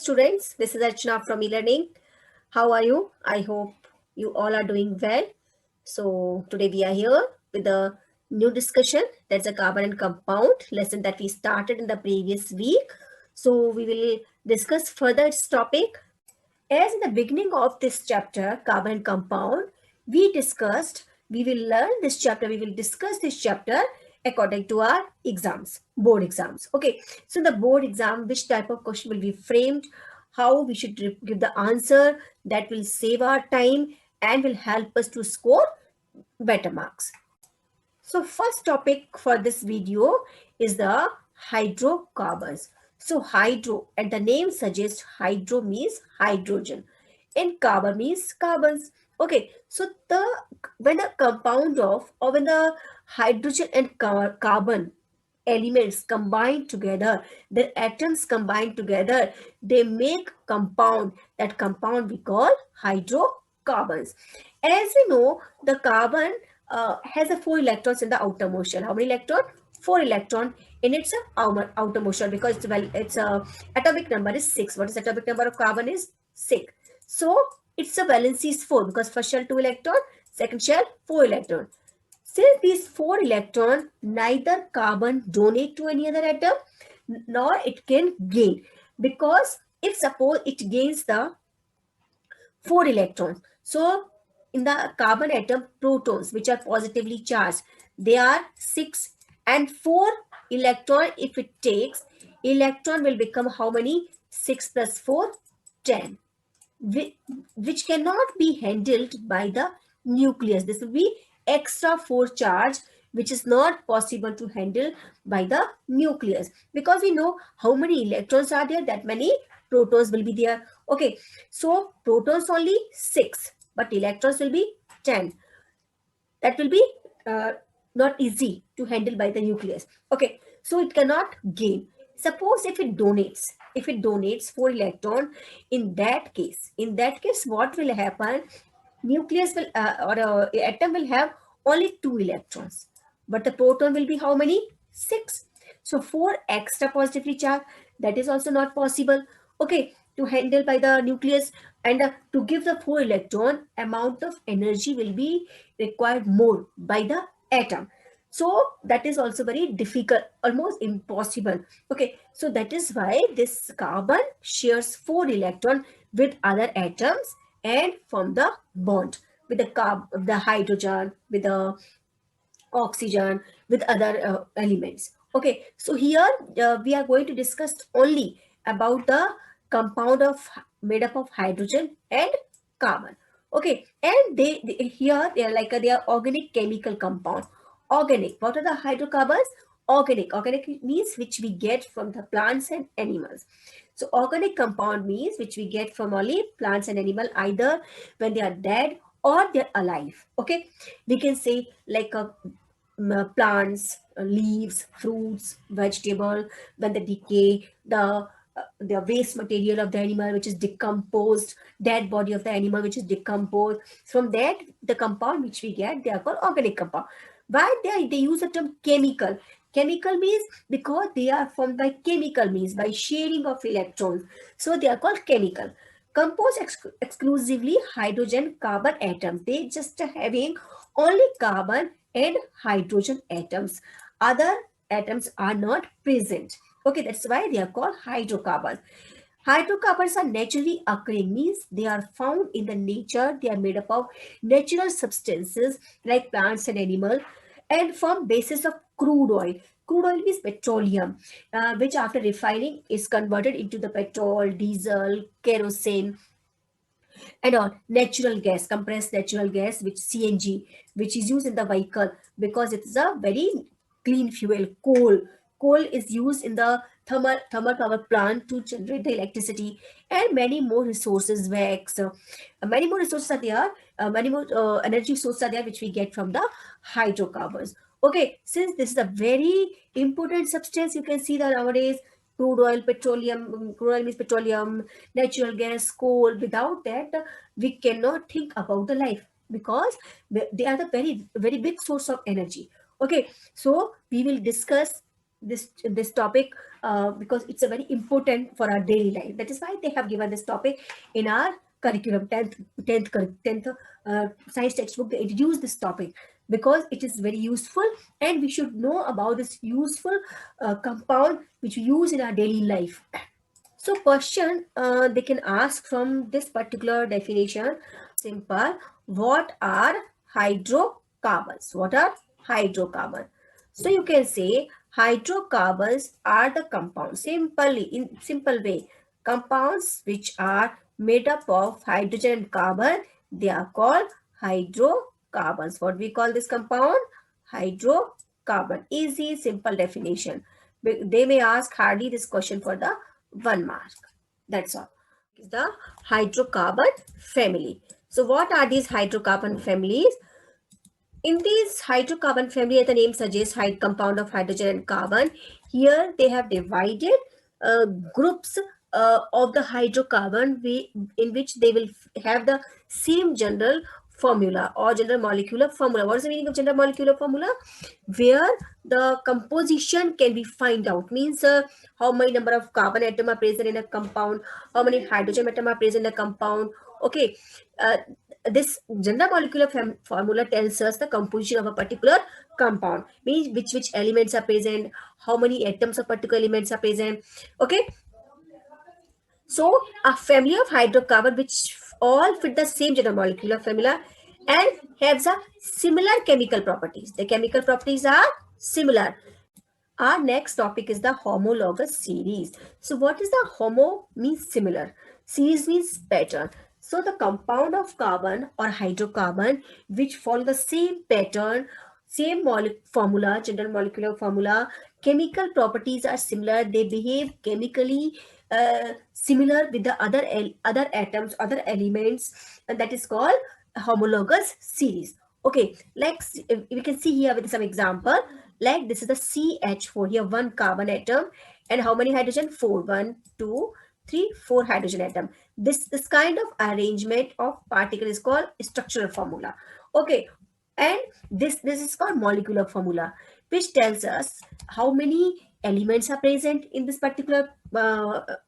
Students, this is Archana from eLearning. How are you? I hope you all are doing well. So today we are here with a new discussion. That's a carbon and compound lesson that we started in the previous week. So we will discuss further its topic. As in the beginning of this chapter, carbon and compound, we will learn this chapter, we will discuss this chapter according to our exams, board exams. Okay, so in the board exam, which type of question will be framed, how we should give the answer that will save our time and will help us to score better marks. So first topic for this video is the hydrocarbons. So hydro, and the name suggests hydro means hydrogen and carbon means carbons. Okay, so when the compound of or when the hydrogen and carbon elements combine together, their atoms combine together, they make compound. That compound we call hydrocarbons. As we know, the carbon has a 4 electrons in the outermost shell. How many electron? 4 electron in its outermost shell, because its atomic number is 6. What is the atomic number of carbon is 6. So its a valency is 4, because first shell 2 electron, second shell 4 electron. Since these 4 electrons, neither carbon donate to any other atom nor it can gain, because if suppose it gains the 4 electrons, so in the carbon atom, protons which are positively charged, they are 6, and 4 electron if it takes, electron will become how many? 6 plus 4, 10, which cannot be handled by the nucleus. This will be extra 4 charge, which is not possible to handle by the nucleus, because we know how many electrons are there, that many protons will be there. Okay, so protons only 6, but electrons will be 10. That will be not easy to handle by the nucleus. Okay, so it cannot gain. Suppose if it donates 4 electron, in that case what will happen? Nucleus will or atom will have only 2 electrons, but the proton will be how many? 6. So 4 extra positively charged, that is also not possible, okay, to handle by the nucleus. And to give the 4 electron, amount of energy will be required more by the atom. So that is also very difficult, almost impossible. Okay, so that is why this carbon shares 4 electron with other atoms and form the bond with the hydrogen, with the oxygen, with other elements. Okay, so here we are going to discuss only about the compound of made up of hydrogen and carbon. Okay, and here they are like they are organic chemical compound. Organic, what are the hydrocarbons? Organic means which we get from the plants and animals. So organic compound means which we get from only plants and animal, either when they are dead or they're alive. Okay, we can say like plants, leaves, fruits, vegetable, when they decay, the waste material of the animal which is decomposed, dead body of the animal which is decomposed. From that, the compound which we get, they are called organic compound. Why they use the term chemical? Chemical means because they are formed by chemical means by sharing of electrons. So they are called chemical. Composed exclusively hydrogen carbon atoms. They just having only carbon and hydrogen atoms. Other atoms are not present. Okay, that's why they are called hydrocarbons. Hydrocarbons are naturally occurring, means they are found in the nature. They are made up of natural substances like plants and animals, and form basis of crude oil. Crude oil is petroleum, which after refining is converted into the petrol, diesel, kerosene, and all natural gas, compressed natural gas, which CNG, which is used in the vehicle because it's a very clean fuel. Coal is used in the thermal power plant to generate the electricity, and many more resources, wax, many more resources are there, many more energy sources are there which we get from the hydrocarbons. Okay, since this is a very important substance, you can see that nowadays crude oil, petroleum, crude oil means petroleum, natural gas, coal. Without that, we cannot think about the life, because they are the very, very big source of energy. Okay, so we will discuss this topic because it's a very important for our daily life. That is why they have given this topic in our curriculum. 10th science textbook, they introduce this topic because it is very useful, and we should know about this useful compound which we use in our daily life. So question they can ask from this particular definition, simple. What are hydrocarbons? What are hydrocarbons? So you can say hydrocarbons are the compounds, simply in simple way, compounds which are made up of hydrogen and carbon. They are called hydrocarbons. What we call this compound? Hydrocarbon. Easy, simple definition. They may ask hardly this question for the 1 mark. That's all. Is the hydrocarbon family. So what are these hydrocarbon families? In these hydrocarbon family, as the name suggests, compound of hydrogen and carbon, here they have divided groups of the hydrocarbon in which they will have the same general formula or general molecular formula. What is the meaning of general molecular formula? Where the composition can be find out, means how many number of carbon atom are present in a compound, how many hydrogen atom are present in a compound. Okay, this general molecular formula tells us the composition of a particular compound, means which elements are present, how many atoms of particular elements are present. Okay, so a family of hydrocarbon which all fit the same general molecular formula and has a similar chemical properties. The chemical properties are similar. Our next topic is the homologous series. So what is the homo means similar, series means pattern. So the compound of carbon or hydrocarbon which follow the same pattern, same formula, general molecular formula, chemical properties are similar, they behave chemically similar with the other atoms, other elements, and that is called homologous series. Okay, like we can see here with some example, like this is the CH4, here one carbon atom and how many hydrogen? 4. 1, 2, 3, 4 hydrogen atom. This kind of arrangement of particle is called structural formula. Okay, and this is called molecular formula, which tells us how many elements are present in this particular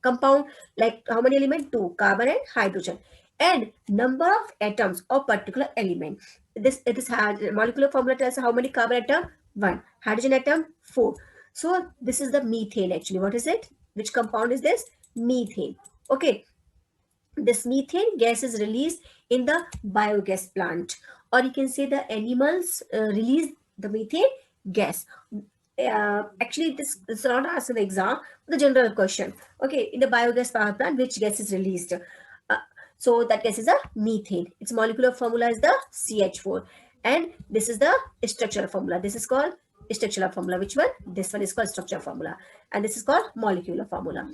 compound, like how many elements? 2, carbon and hydrogen, and number of atoms of particular element. This molecular formula tells us how many carbon atom? 1, hydrogen atom? 4. So this is the methane actually. What is it? Which compound is this? Methane. Okay, this methane gas is released in the biogas plant, or you can say the animals release the methane gas. Actually, this is not asked in the exam, the general question. Okay, in the biogas power plant, which gas is released? So that gas is a methane. Its molecular formula is the CH4, and this is the structural formula. This is called structural formula. Which one? This one is called structural formula, and this is called molecular formula.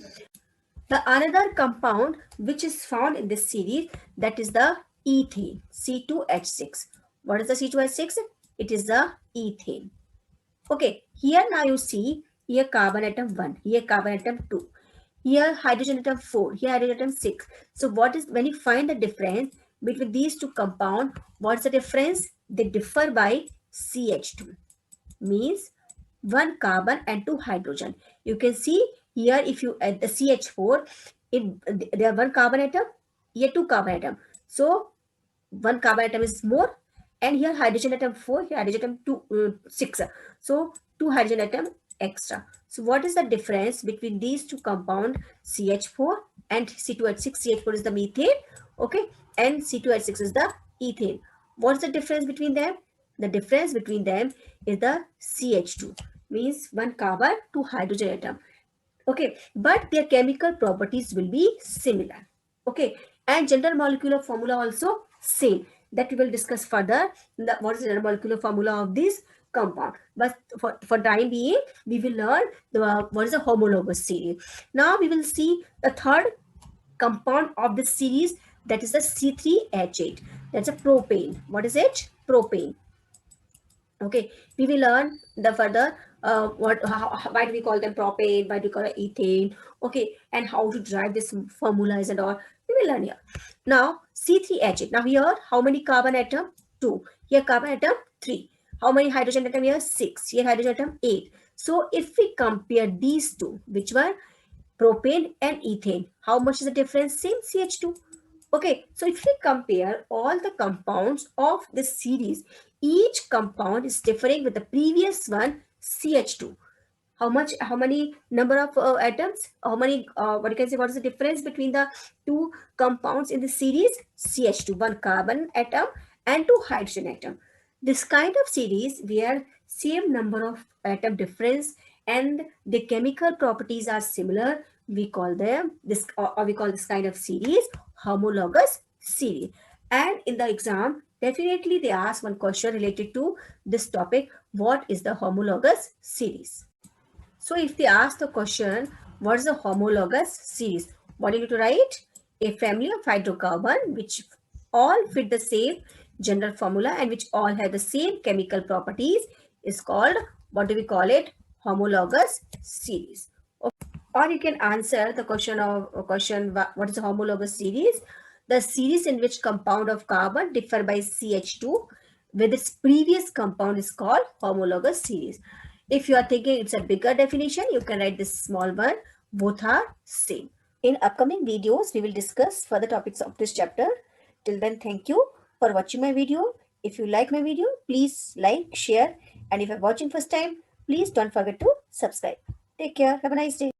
The another compound which is found in this series, that is the ethane, C2H6. What is the C2H6? It is the ethane. Okay, here now you see, here carbon atom 1, here carbon atom 2, here hydrogen atom 4, here hydrogen atom 6. So what is, when you find the difference between these two compounds, what's the difference? They differ by CH2, means 1 carbon and 2 hydrogen. You can see here, if you add the CH4, there are 1 carbon atom, here 2 carbon atom. So 1 carbon atom is more, and here hydrogen atom 4, here hydrogen atom 6. So 2 hydrogen atom extra. So what is the difference between these two compound, CH4 and C2H6? CH4 is the methane, okay, and C2H6 is the ethane. What's the difference between them? The difference between them is the CH2, means 1 carbon, 2 hydrogen atom. Okay, but their chemical properties will be similar. Okay, and general molecular formula also same. That we will discuss further. What is the general molecular formula of this compound? But for time being, we will learn what is a homologous series. Now we will see the third compound of this series, that is the C3H8. That's a propane. What is it? Propane. Okay, we will learn the further why do we call them propane, why do we call it ethane, okay, and how to derive this formulas and all. We will learn here. Now C3H8. Now here, how many carbon atom? 2. Here carbon atom 3. How many hydrogen atom here? 6. Here hydrogen atom 8. So if we compare these two, which were propane and ethane, how much is the difference? Same CH2. Okay, so if we compare all the compounds of this series, each compound is differing with the previous one, CH2. How many number of atoms, how many, what you can say, what is the difference between the two compounds in the series? CH2, one carbon atom and two hydrogen atom. This kind of series where same number of atom difference and the chemical properties are similar, we call them this, or we call this kind of series homologous series. And in the exam, definitely they ask one question related to this topic: what is the homologous series? So if they ask the question, what is a homologous series? What do you need to write? A family of hydrocarbon which all fit the same general formula and which all have the same chemical properties is called, what do we call it? Homologous series. Or you can answer the question of what is a homologous series? The series in which compound of carbon differ by CH2 with its previous compound is called homologous series. If you are thinking it's a bigger definition, you can write this small one. Both are same. In upcoming videos, we will discuss further topics of this chapter. Till then, thank you for watching my video. If you like my video, please like, share, and if you're watching first time, please don't forget to subscribe. Take care. Have a nice day.